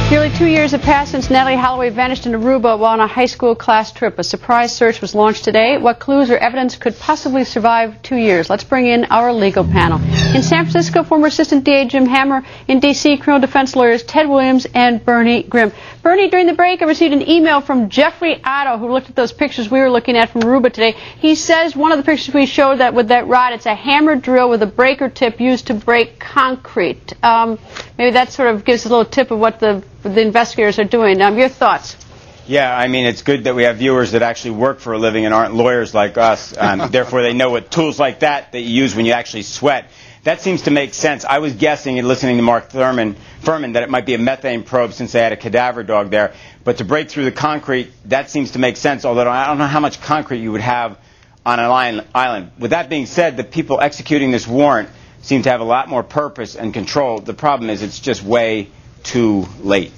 Nearly 2 years have passed since Natalie Holloway vanished in Aruba while on a high school class trip. A surprise search was launched today. What clues or evidence could possibly survive 2 years? Let's bring in our legal panel. In San Francisco, former Assistant DA Jim Hammer. In D.C., criminal defense lawyers Ted Williams and Bernie Grimm. Bernie, during the break, I received an email from Jeffrey Otto, who looked at those pictures we were looking at from Aruba today. He says one of the pictures we showed that with that rod, it's a hammer drill with a breaker tip used to break concrete. Maybe that sort of gives us a little tip of what the investigators are doing. Your thoughts? Yeah, I mean, it's good that we have viewers that actually work for a living and aren't lawyers like us. Therefore, they know what tools like that you use when you actually sweat. That seems to make sense. I was guessing and listening to Mark Furman that it might be a methane probe since they had a cadaver dog there. But to break through the concrete, that seems to make sense, although I don't know how much concrete you would have on an island. With that being said, the people executing this warrant seem to have a lot more purpose and control. The problem is it's just way too late.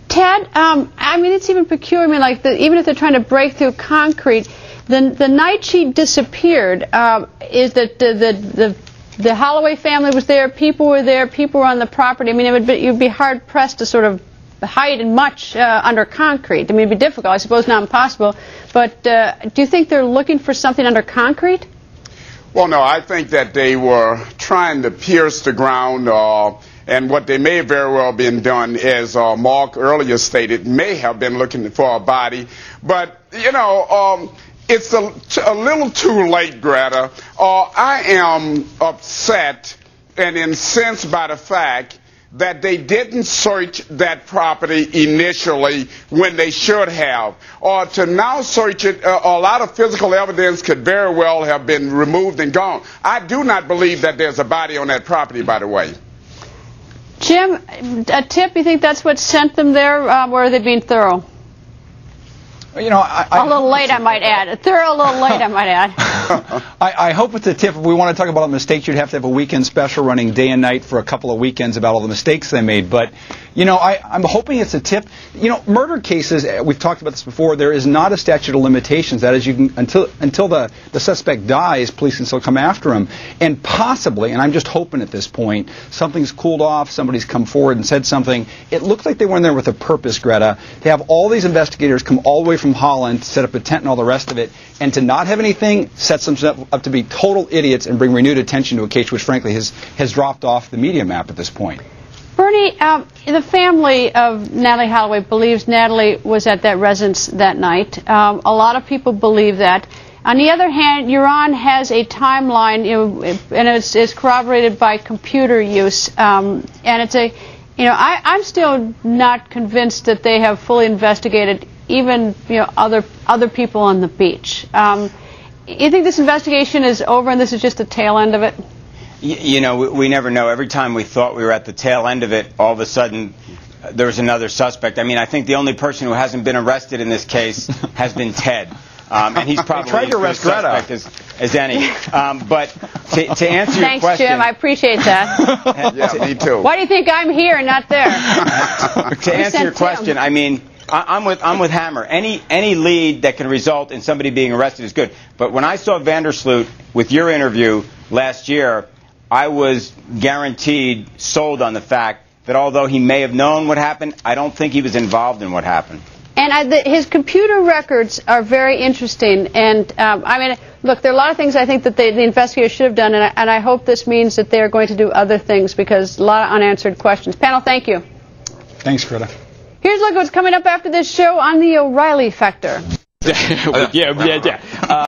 Ted, I mean, it's even peculiar. I mean, like, even if they're trying to break through concrete, the night she disappeared, is that the Holloway family was there, people were there, people were on the property. I mean, you'd be hard pressed to sort of hide in much under concrete. I mean, it'd be difficult, I suppose, not impossible. But do you think they're looking for something under concrete? Well, no, I think that they were trying to pierce the ground. And what they may have very well been done, as Mark earlier stated, may have been looking for a body. But, you know, it's a little too late, Greta. I am upset and incensed by the fact that they didn't search that property initially when they should have. Or to now search it, a lot of physical evidence could very well have been removed and gone. I do not believe that there's a body on that property, by the way. Jim, a tip, you think that's what sent them there, or are they being thorough? You know, a little late, I might add. Thorough, a little late, I might add. I hope it's a tip. If we want to talk about mistakes, you'd have to have a weekend special running day and night for a couple of weekends about all the mistakes they made. But, you know, I'm hoping it's a tip. You know, murder cases, we've talked about this before, there is not a statute of limitations. That is, you can until the suspect dies, police can still come after him. And possibly, and I'm just hoping at this point, something's cooled off, somebody's come forward and said something. It looks like they went in there with a purpose, Greta, to have all these investigators come all the way from Holland, set up a tent and all the rest of it, and to not have anything sets them up to be total idiots and bring renewed attention to a case which, frankly, has dropped off the media map at this point. Bernie, the family of Natalie Holloway believes Natalie was at that residence that night. A lot of people believe that. On the other hand, Iran has a timeline, you know, and it's corroborated by computer use, and it's a, you know, I'm still not convinced that they have fully investigated even, you know, other people on the beach. You think this investigation is over and this is just the tail end of it? You know, we never know. Every time we thought we were at the tail end of it, all of a sudden there's another suspect. I mean, I think the only person who hasn't been arrested in this case has been Ted. And he's probably as good a suspect as any. But to answer your question... Thanks, Jim. I appreciate that. Yeah, me too. Why do you think I'm here and not there? To answer your question, I mean, I'm with Hammer. Any lead that can result in somebody being arrested is good. But when I saw Vandersloot with your interview last year, I was guaranteed, sold on the fact that although he may have known what happened, I don't think he was involved in what happened. And his computer records are very interesting. And, I mean, look, there are a lot of things I think that the investigators should have done, and I hope this means that they are going to do other things because a lot of unanswered questions. Panel, thank you. Thanks, Greta. Here's a look at what's coming up after this show on the O'Reilly Factor. Yeah.